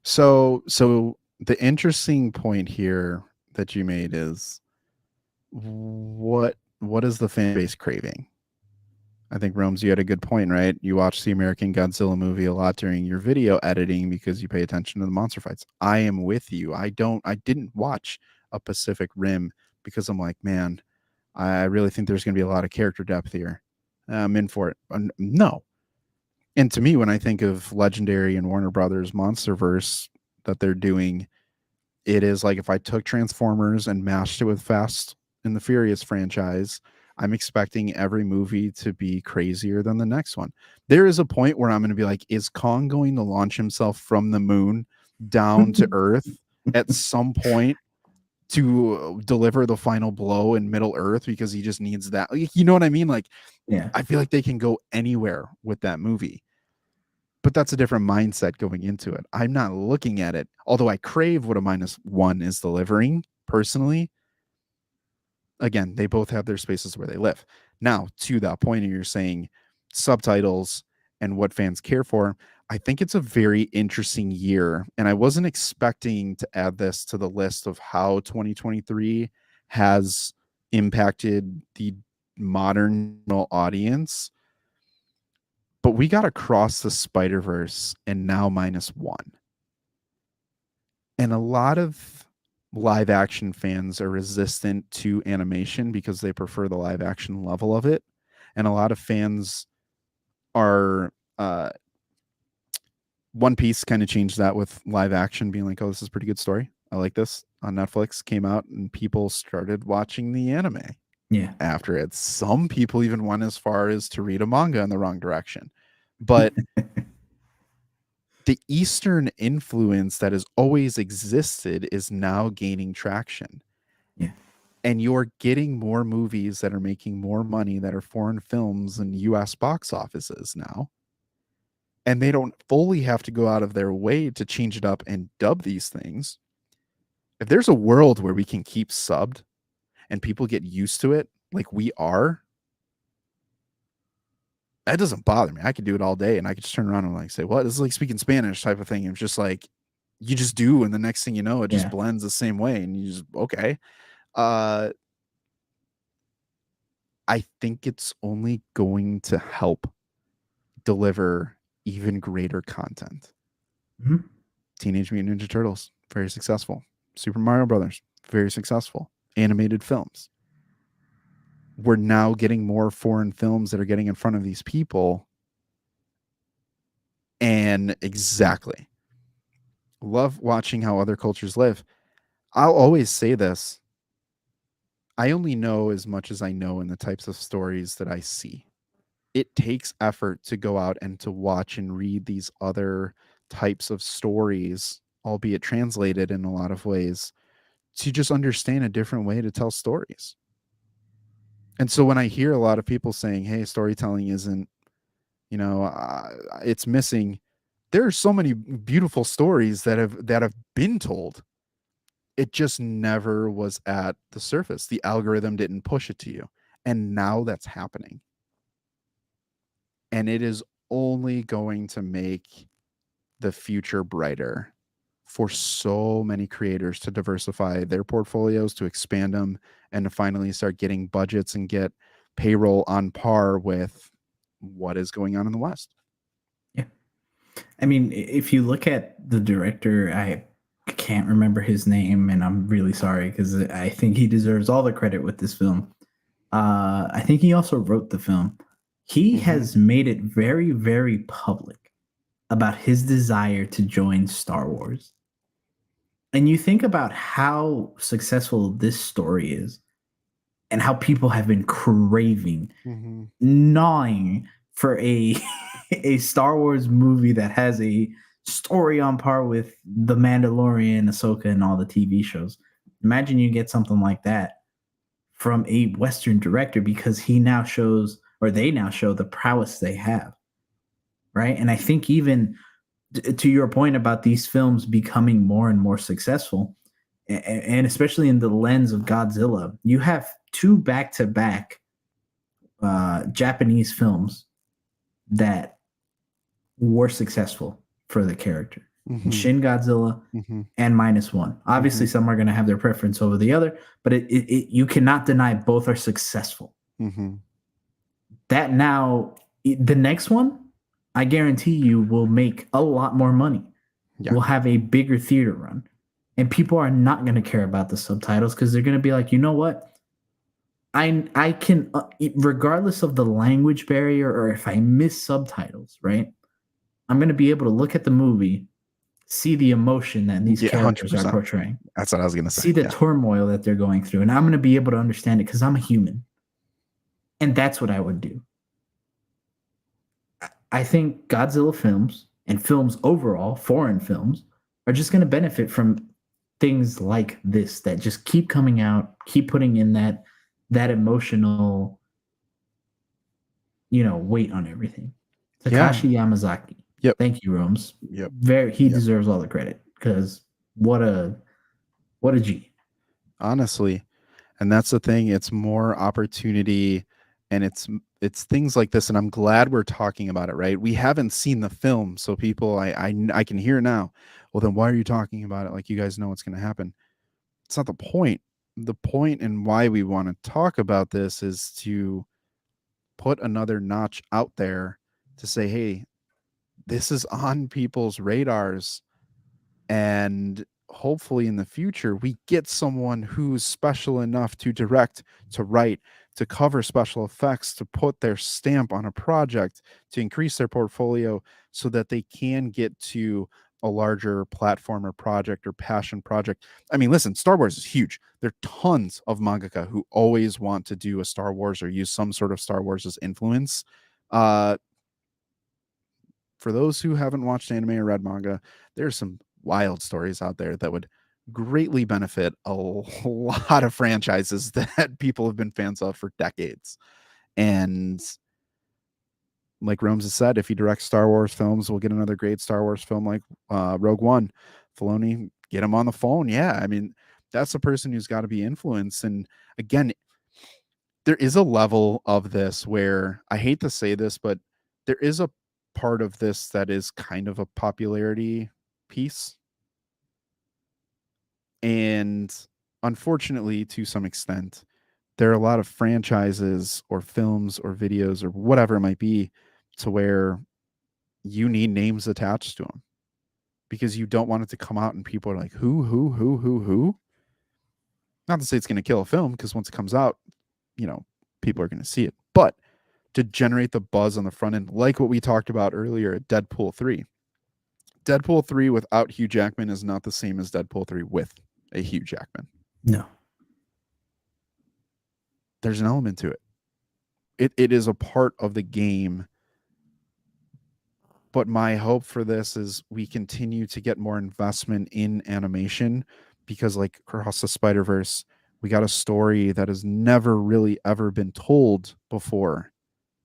so the interesting point here that you made is what is the fan base craving? I think Rome's, you had a good point, right? You watch the American Godzilla movie a lot during your video editing because you pay attention to the monster fights. I am with you. I didn't watch a Pacific Rim because I'm like, man, I really think there's going to be a lot of character depth here. I'm in for it. No. And to me, when I think of Legendary and Warner Brothers Monsterverse that they're doing, it is like if I took Transformers and mashed it with Fast and the Furious franchise, I'm expecting every movie to be crazier than the next one. There is a point where I'm going to be like, is Kong going to launch himself from the moon down to Earth at some point to deliver the final blow in Middle Earth because he just needs that? You know what I mean? Like, Yeah. I feel like they can go anywhere with that movie. But that's a different mindset going into it. I'm not looking at it, although I crave what a minus one is delivering personally. Again, they both have their spaces where they live. Now, to that point, you're saying subtitles and what fans care for. I think it's a very interesting year. And I wasn't expecting to add this to the list of how 2023 has impacted the modern audience. But we got Across the Spider-Verse and now minus one. And a lot of live action fans are resistant to animation because they prefer the live action level of it. And a lot of fans are One Piece kind of changed that with live action being like, oh, this is a pretty good story. I like this. On Netflix came out and people started watching the anime. Yeah. After it. Some people even went as far as to read a manga in the wrong direction. But the Eastern influence that has always existed is now gaining traction. Yeah. And you're getting more movies that are making more money that are foreign films than US box offices now. And they don't fully have to go out of their way to change it up and dub these things. If there's a world where we can keep subbed and people get used to it like we are, that doesn't bother me. I could do it all day and I could just turn around and like say, what? This is like speaking Spanish type of thing. It's just like you just do, and the next thing you know, it just blends the same way. And you just okay. I think it's only going to help deliver even greater content. Mhm. Teenage Mutant Ninja Turtles, very successful. Super Mario Brothers, very successful. Animated films. We're now getting more foreign films that are getting in front of these people. And exactly. Love watching how other cultures live. I'll always say this. I only know as much as I know in the types of stories that I see. It takes effort to go out and to watch and read these other types of stories, albeit translated in a lot of ways, to just understand a different way to tell stories. And so when I hear a lot of people saying, "Hey, storytelling isn't, it's missing," there are so many beautiful stories that have been told. It just never was at the surface. The algorithm didn't push it to you, and now that's happening. And it is only going to make the future brighter for so many creators to diversify their portfolios, to expand them, and to finally start getting budgets and get payroll on par with what is going on in the West. Yeah. I mean, if you look at the director, I can't remember his name, and I'm really sorry because I think he deserves all the credit with this film. I think he also wrote the film. He has made it very, very public about his desire to join Star Wars. And you think about how successful this story is and how people have been craving, Mm-hmm. gnawing for a a Star Wars movie that has a story on par with The Mandalorian, Ahsoka, and all the TV shows. Imagine you get something like that from a Western director because he now shows, or they now show, the prowess they have, right? And I think even to your point about these films becoming more and more successful, and especially in the lens of Godzilla, you have two back-to-back Japanese films that were successful for the character. Mm-hmm. Shin Godzilla Mm-hmm. and Minus One. Obviously, some are going to have their preference over the other, but you cannot deny both are successful. Mm-hmm. That now, the next one, I guarantee you, will make a lot more money. Yeah. Will have a bigger theater run, and people are not going to care about the subtitles because they're going to be like, you know what? I can, regardless of the language barrier or if I miss subtitles, right? I'm going to be able to look at the movie, see the emotion that these Yeah, characters are 100%. portraying, That's what I was going to see say. the Yeah. turmoil that they're going through, and I'm going to be able to understand it because I'm a human. And that's what I would do. I think Godzilla films and films overall, foreign films, are just going to benefit from things like this that just keep coming out, keep putting in that emotional, weight on everything. Yeah. Takashi Yamazaki. Yep. Thank you, Rome's. Yep. He Yep. deserves all the credit because what a G. Honestly. And that's the thing. It's more opportunity, and it's things like this. And I'm glad we're talking about it, right? We haven't seen the film. So people, I can hear now, well, then why are you talking about it? Like, you guys know what's going to happen. It's not the point. The point and why we want to talk about this is to put another notch out there to say, hey, this is on people's radars, and hopefully in the future we get someone who's special enough to direct, to write, to cover special effects, to put their stamp on a project, to increase their portfolio so that they can get to a larger platform or project or passion project. I mean, listen, Star Wars is huge. There are tons of mangaka who always want to do a Star Wars or use some sort of Star Wars as influence. uh for those who haven't watched anime or read manga, there's some wild stories out there that would greatly benefit a lot of franchises that people have been fans of for decades. And like Rome's has said, if he directs Star Wars films, we'll get another great Star Wars film like Rogue One. Filoni, get him on the phone. Yeah, I mean, that's a person who's got to be influenced. And again, there is a level of this where I hate to say this, but there is a part of this that is kind of a popularity piece. And unfortunately, to some extent, there are a lot of franchises or films or videos or whatever it might be to where you need names attached to them because you don't want it to come out and people are like, who? Not to say it's going to kill a film, because once it comes out, people are going to see it. But to generate the buzz on the front end, like what we talked about earlier at Deadpool 3. Deadpool 3 without Hugh Jackman is not the same as Deadpool 3 with a Hugh Jackman. No. there's an element to it. It is a part of the game. But my hope for this is we continue to get more investment in animation, because like across the Spider-Verse, we got a story that has never really ever been told before,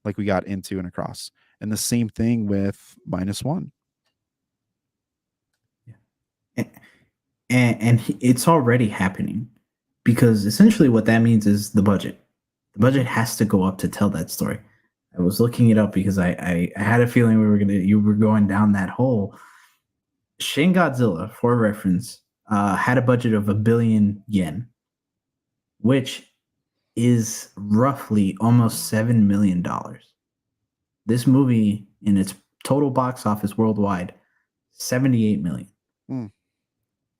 like we got into and across. And the same thing with -1. And it's already happening, because essentially what that means is the budget has to go up to tell that story. I was looking it up because I had a feeling you were going down that hole. Shin Godzilla, for reference, had a budget of 1 billion yen, which is roughly almost $7 million. This movie, in its total box office worldwide, 78 million. Mm.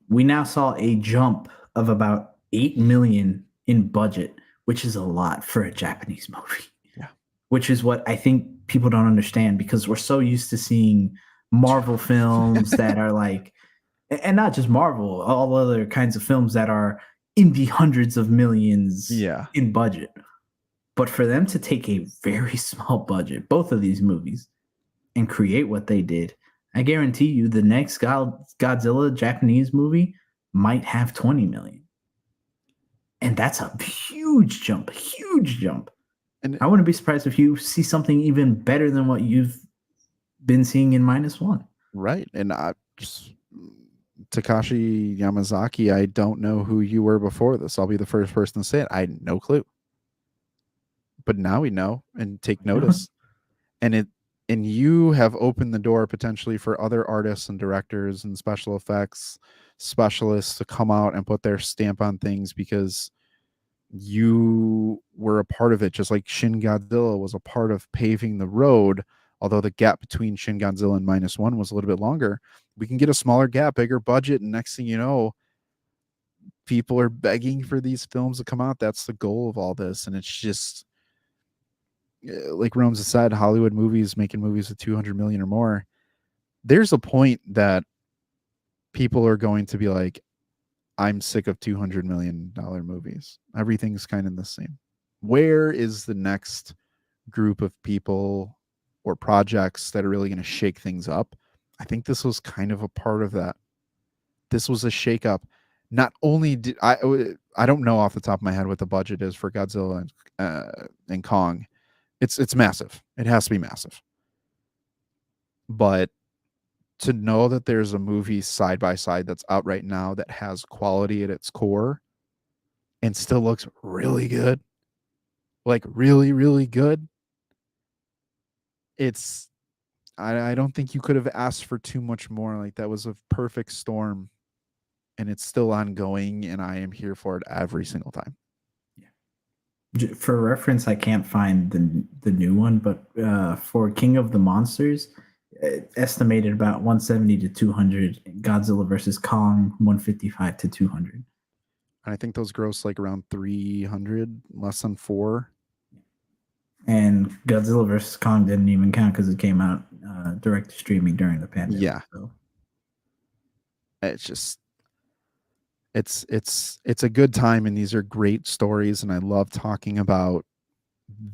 We now saw a jump of about 8 million in budget, which is a lot for a Japanese movie. Yeah. Which is what I think people don't understand, because we're so used to seeing Marvel films that are like, and not just Marvel, all other kinds of films that are in the hundreds of millions in budget. But for them to take a very small budget, both of these movies, and create what they did, I guarantee you the next Godzilla Japanese movie might have 20 million. And that's a huge jump, huge jump. And I wouldn't be surprised if you see something even better than what you've been seeing in -1. Right. And Takashi Yamazaki, I don't know who you were before this. I'll be the first person to say it. I had no clue. But now we know and take notice. And you have opened the door potentially for other artists and directors and special effects specialists to come out and put their stamp on things, because you were a part of it, just like Shin Godzilla was a part of paving the road. Although the gap between Shin Godzilla and -1 was a little bit longer, we can get a smaller gap, bigger budget, and next thing you know, people are begging for these films to come out. That's the goal of all this. And it's just, like Rome's said, Hollywood movies, making movies with 200 million or more, there's a point that people are going to be like, I'm sick of $200 million movies. Everything's kind of the same. Where is the next group of people or projects that are really going to shake things up? I think this was kind of a part of that. This was a shakeup. Not only did I don't know off the top of my head what the budget is for Godzilla and Kong. It's massive. It has to be massive. But to know that there's a movie side by side that's out right now that has quality at its core and still looks really good, like really, really good. I don't think you could have asked for too much more. Like, that was a perfect storm, and it's still ongoing, and I am here for it every single time. Yeah. For reference, I can't find the new one, but for King of the Monsters, estimated about 170 to 200. Godzilla versus Kong, 155 to 200. I think those gross like around 300, less than 4. And Godzilla vs. Kong didn't even count because it came out direct to streaming during the pandemic. Yeah. So. It's just, it's a good time, and these are great stories, and I love talking about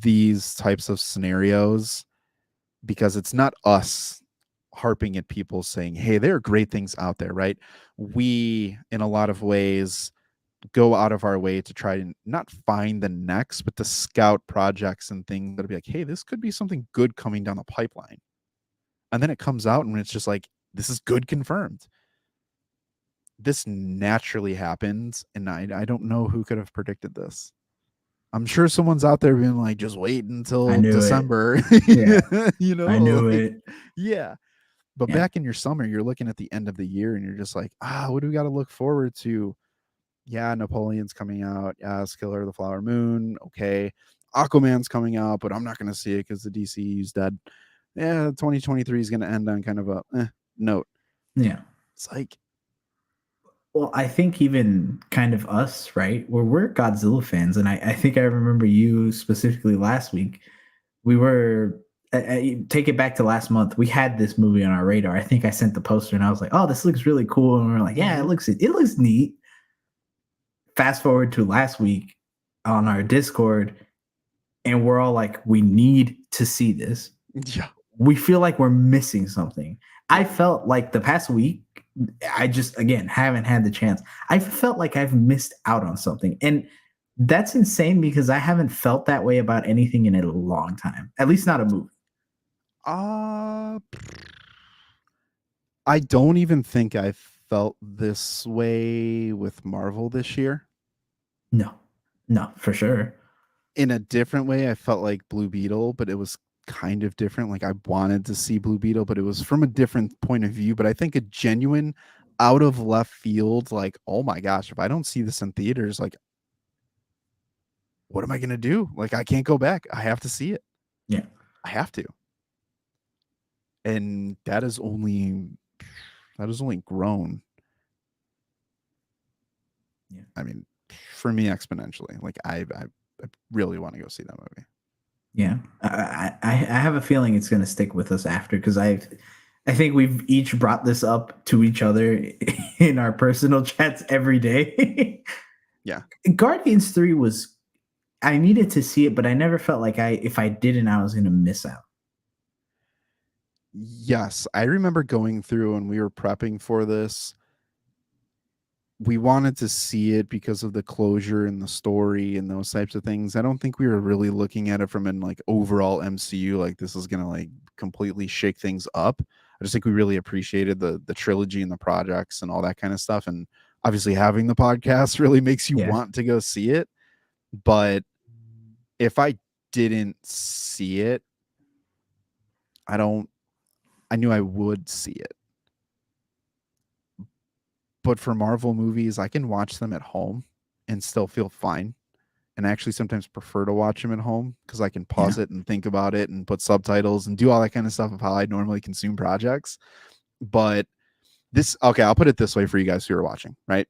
these types of scenarios, because it's not us harping at people saying, hey, there are great things out there, right? We, in a lot of ways, go out of our way to try and not find the next, but to scout projects and things that'll be like, hey, this could be something good coming down the pipeline. And then it comes out and it's just like, this is good, confirmed. This naturally happens, and I don't know who could have predicted this. I'm sure someone's out there being like, just wait until December. Yeah. You know, I knew it. Yeah. But back in your summer, you're looking at the end of the year and you're just like, what do we got to look forward to? Yeah, Napoleon's coming out. Yeah, Killer of the Flower Moon. Okay. Aquaman's coming out, but I'm not going to see it because the DCU's dead. Yeah, 2023 is going to end on kind of a note. Yeah. It's like, well, I think even kind of us, right? We're Godzilla fans. And I think I remember you specifically last week. We were, take it back to last month. We had this movie on our radar. I think I sent the poster and I was like, oh, this looks really cool. And we were like, yeah, it looks neat. Fast forward to last week, on our Discord, and we're all like, we need to see this. Yeah. We feel like we're missing something. I felt like the past week, I just again haven't had the chance. I felt like I've missed out on something. And that's insane because I haven't felt that way about anything in a long time. At least not a movie. Uh, I don't even think I felt this way with Marvel this year. No. No, for sure. In a different way, I felt like Blue Beetle, but it was kind of different. Like I wanted to see Blue Beetle, but it was from a different point of view. But I think a genuine out of left field, like, oh my gosh, if I don't see this in theaters, like, what am I gonna do? Like, I can't go back. I have to see it. Yeah. I have to. And that has only grown. Yeah. I mean, for me exponentially. Like I really want to go see that movie. Yeah. I have a feeling it's gonna stick with us after because I think we've each brought this up to each other in our personal chats every day. Yeah. Guardians 3 was I needed to see it, but I never felt like if I didn't, I was gonna miss out. Yes, I remember going through and we were prepping for this. We wanted to see it because of the closure and the story and those types of things. I don't think we were really looking at it from an like overall MCU, like this is gonna like completely shake things up. I just think we really appreciated the trilogy and the projects and all that kind of stuff. And obviously having the podcast really makes you Yeah. want to go see it. But if I didn't see it, I knew I would see it. But for Marvel movies, I can watch them at home and still feel fine. And I actually sometimes prefer to watch them at home because I can pause Yeah. it and think about it and put subtitles and do all that kind of stuff of how I normally consume projects. But okay, I'll put it this way for you guys who are watching, right?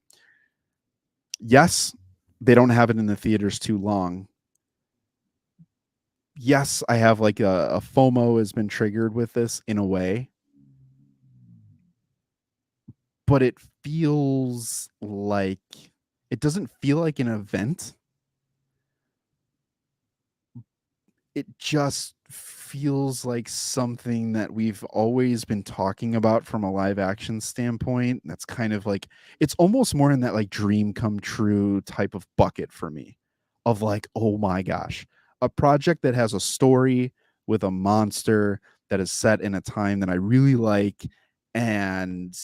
Yes, they don't have it in the theaters too long. Yes, I have like a FOMO has been triggered with this in a way, but it doesn't feel like an event. It just feels like something that we've always been talking about from a live action standpoint. That's kind of like it's almost more in that like dream come true type of bucket for me of like, oh my gosh, a project that has a story with a monster that is set in a time that I really like, and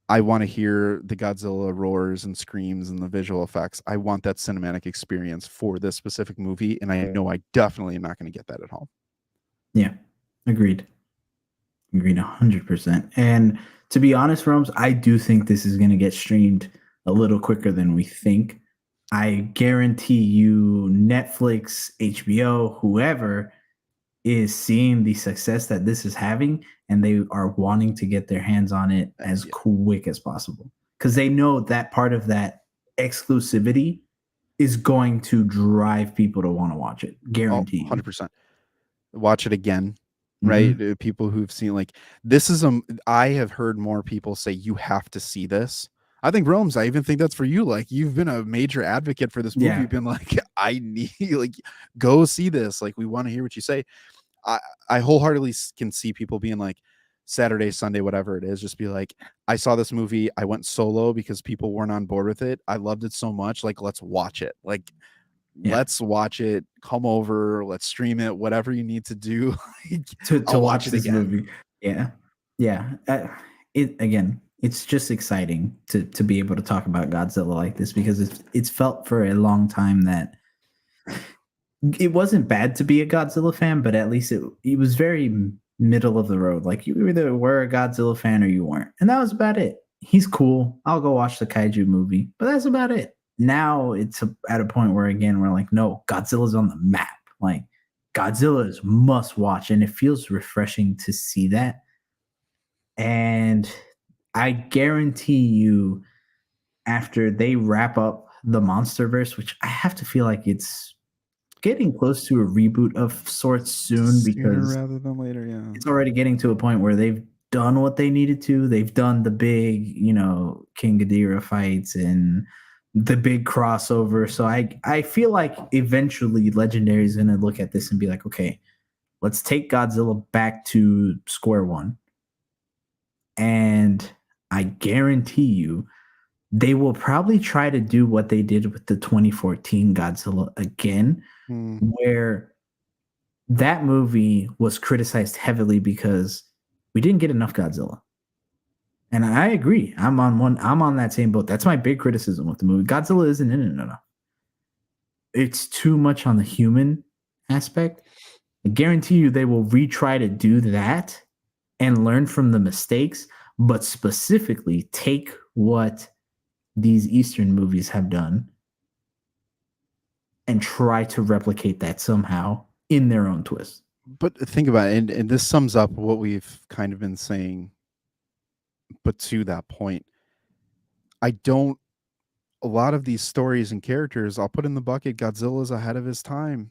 I want to hear the Godzilla roars and screams and the visual effects. I want that cinematic experience for this specific movie, and I know I definitely am not going to get that at home. Yeah. Agreed. Agreed 100%. And to be honest, Rome's, I do think this is gonna get streamed a little quicker than we think. I guarantee you Netflix, HBO, whoever is seeing the success that this is having and they are wanting to get their hands on it as Yeah. quick as possible because they know that part of that exclusivity is going to drive people to want to watch it. Oh, Guarantee you. 100%. Watch it again, right? Mhm. People who've seen like I have heard more people say you have to see this. I think Rome's, I even think that's for you. Like you've been a major advocate for this movie. Yeah. You've been like, I need like go see this. Like we want to hear what you say. I wholeheartedly can see people being like Saturday, Sunday, whatever it is, just be like, I saw this movie. I went solo because people weren't on board with it. I loved it so much. Like, let's watch it. Like, Yeah. let's watch it. Come over. Let's stream it. Whatever you need to do. Like, To I'll watch it this again. movie. Yeah. Yeah. It again, it's just exciting to be able to talk about Godzilla like this because it's felt for a long time that it wasn't bad to be a Godzilla fan, but at least it was very middle of the road. Like you either were a Godzilla fan or you weren't, and that was about it. He's cool. I'll go watch the kaiju movie, but that's about it. Now it's at a point where again we're like, no, Godzilla's on the map. Like Godzilla is must watch, and it feels refreshing to see that. And I guarantee you, after they wrap up the MonsterVerse, which I have to feel like it's getting close to a reboot of sorts soon Sooner because rather than later. Yeah. it's already getting to a point where they've done what they needed to. They've done the big, King Ghidorah fights and the big crossover. So I feel like eventually Legendary is gonna look at this and be like, okay, let's take Godzilla back to square one. And I guarantee you they will probably try to do what they did with the 2014 Godzilla again, Hmm. where that movie was criticized heavily because we didn't get enough Godzilla. And I agree. I'm on that same boat. That's my big criticism with the movie. Godzilla isn't in it enough. It's too much on the human aspect. I guarantee you they will retry to do that and learn from the mistakes, but specifically take what these Eastern movies have done and try to replicate that somehow in their own twist. But think about it, and this sums up what we've kind of been saying. But to that point, I don't. A lot of these stories and characters, I'll put in the bucket. Godzilla's ahead of his time,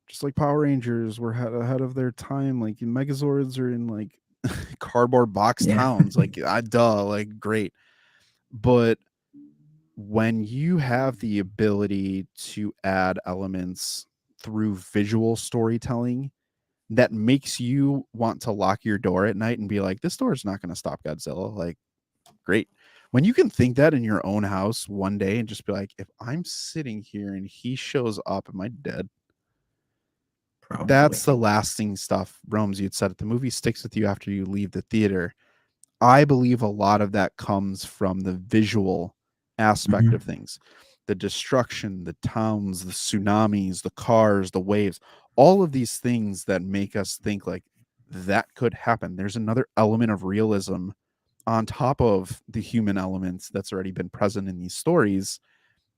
just like Power Rangers were ahead of their time. Like Megazords are in like cardboard box Yeah. towns. Like, duh, like great. But when you have the ability to add elements through visual storytelling that makes you want to lock your door at night and be like, this door is not going to stop Godzilla. Like, great. When you can think that in your own house one day and just be like, if I'm sitting here and he shows up, am I dead? Probably. That's the lasting stuff. Rome's, you'd said it. The movie sticks with you after you leave the theater. I believe a lot of that comes from the visual aspect of Mhm. things. The destruction, the towns, the tsunamis, the cars, the waves, all of these things that make us think like that could happen. There's another element of realism on top of the human elements that's already been present in these stories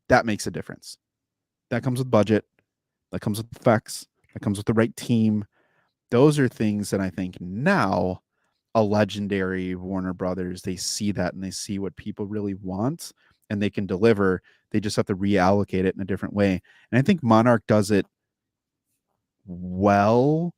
that makes a difference. That comes with budget, that comes with effects, that comes with the right team. Those are things that I think now a legendary Warner Brothers, they see that and they see what people really want and they can deliver. They just have to reallocate it in a different way. And I think Monarch does it well,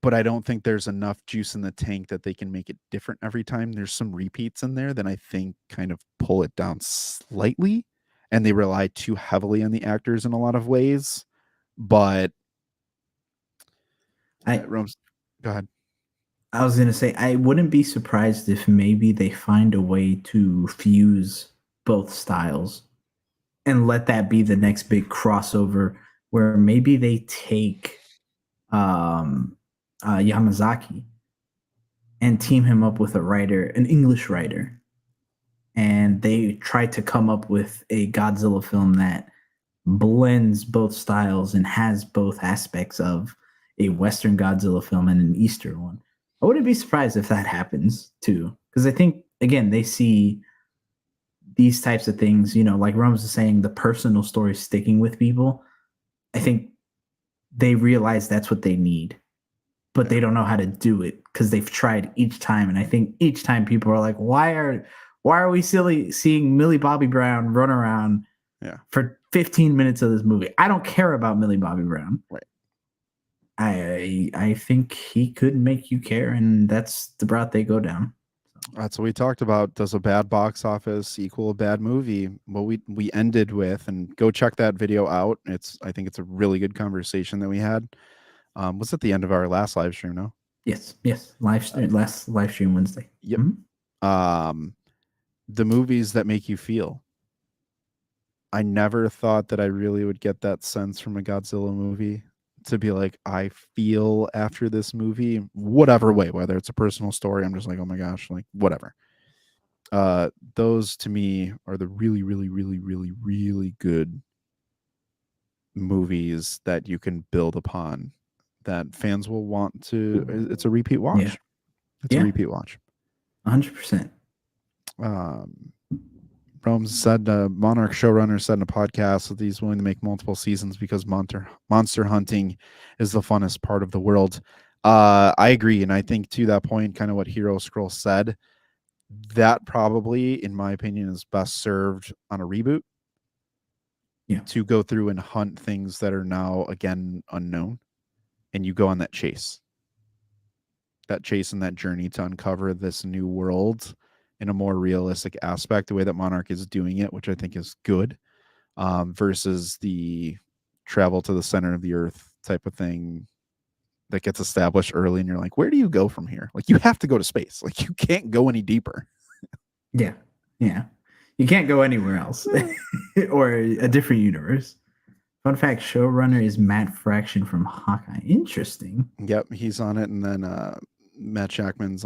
but I don't think there's enough juice in the tank that they can make it different every time. There's some repeats in there that I think kind of pull it down slightly, and they rely too heavily on the actors in a lot of ways. But I Rome's, go ahead. I was gonna say I wouldn't be surprised if maybe they find a way to fuse both styles and let that be the next big crossover where maybe they take um, Yamazaki and team him up with a writer, an English writer, and they try to come up with a Godzilla film that blends both styles and has both aspects of a Western Godzilla film and an Eastern one. I wouldn't be surprised if that happens too, because I think again they see these types of things. You know, like Rums is saying, the personal story sticking with people. I think they realize that's what they need, but they don't know how to do it because they've tried each time. And I think each time people are like, why are we silly seeing Millie Bobby Brown run around Yeah. for 15 minutes of this movie? I don't care about Millie Bobby Brown. Right. I think he could make you care, and that's the route they go down. That's what we talked about. Does a bad box office equal a bad movie? Well, we ended with, and go check that video out. I think it's a really good conversation that we had. Was at the end of our last live stream, no? Yes, live stream last live stream Wednesday. Yep. Mm-hmm. The movies that make you feel. I never thought that I really would get that sense from a Godzilla movie to be like, I feel after this movie, whatever way, whether it's a personal story, I'm just like, oh my gosh, like whatever. Those to me are the really, really, really, really, really good movies that you can build upon that fans will want to. It's a repeat watch. Yeah, It's a yeah, repeat watch. 100%. Rome said, Monarch showrunner said in a podcast that he's willing to make multiple seasons because monster hunting is the funnest part of the world. I agree. And I think to that point, kind of what Hero Scroll said, that probably, in my opinion, is best served on a reboot. Yeah. To go through and hunt things that are now, again, unknown. And you go on that chase and that journey to uncover this new world. in a more realistic aspect, the way that Monarch is doing it, which I think is good, versus the travel to the center of the earth type of thing that gets established early. And you're like, where do you go from here? Like, you have to go to space. Like, you can't go any deeper. Yeah. Yeah. You can't go anywhere else or a different universe. Fun fact, showrunner is Matt Fraction from Hawkeye. Interesting. Yep, he's on it. And then Matt Shackman is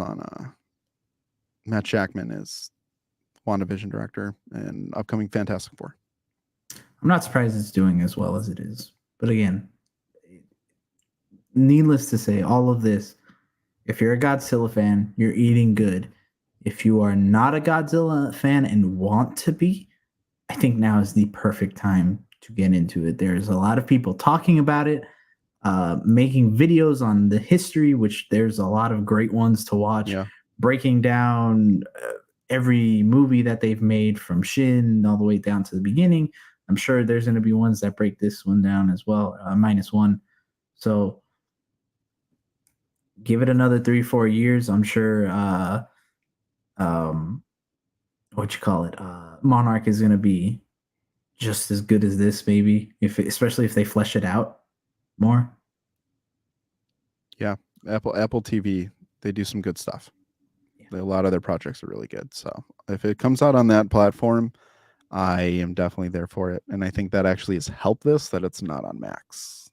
WandaVision director and upcoming Fantastic Four. I'm not surprised it's doing as well as it is. But again, needless to say, all of this, if you're a Godzilla fan, you're eating good. If you are not a Godzilla fan and want to be, I think now is the perfect time to get into it. There's a lot of people talking about it, making videos on the history, which there's a lot of great ones to watch, Yeah. breaking down every movie that they've made from Shin all the way down to the beginning. I'm sure there's going to be ones that break this one down as well, -1. So give it another 3-4 years. I'm sure what you call it, Monarch is going to be just as good as this, maybe, especially if they flesh it out more. Yeah, Apple TV, they do some good stuff. Yeah. A lot of their projects are really good. So if it comes out on that platform, I am definitely there for it. And I think that actually has helped this, that it's not on Max.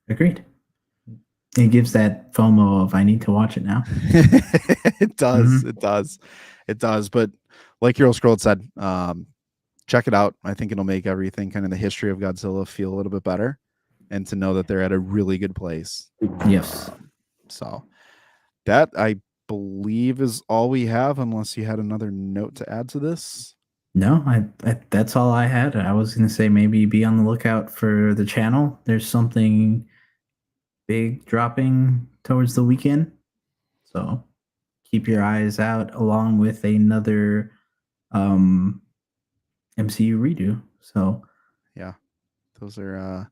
Agreed. It gives that FOMO of I need to watch it now. It does. Mm-hmm. It does. But like Hero Scroll said, check it out. I think it'll make everything, kind of the history of Godzilla, feel a little bit better, and to know that they're at a really good place. Yes. So that, I believe, is all we have, unless you had another note to add to this. No, I that's all I had. I was going to say maybe be on the lookout for the channel. There's something big dropping towards the weekend. So keep your eyes out, along with another MCU redo. So yeah, those are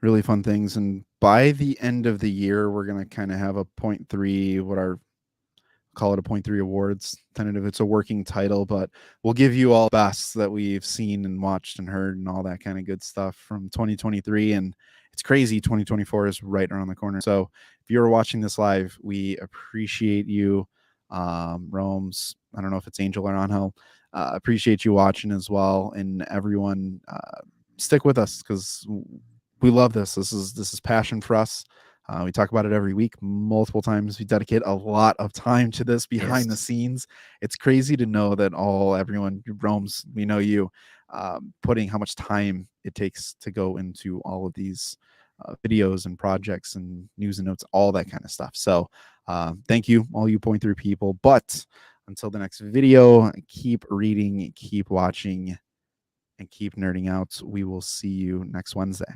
really fun things. And by the end of the year, we're going to kind of have a 0.3, call it a 0.3 awards tentative. It's a working title, but we'll give you all best that we've seen and watched and heard and all that kind of good stuff from 2023. And it's crazy, 2024 is right around the corner. So if you're watching this live, we appreciate you. Rome's, I don't know if it's Angel or Angel, appreciate you watching as well. And everyone, stick with us, because we love this. This is passion for us. We talk about it every week, multiple times. We dedicate a lot of time to this behind the scenes. It's crazy to know that everyone roams, we know you, putting how much time it takes to go into all of these videos and projects and news and notes, all that kind of stuff. So thank you, all you 0.3 people. But until the next video, keep reading, keep watching, and keep nerding out. We will see you next Wednesday.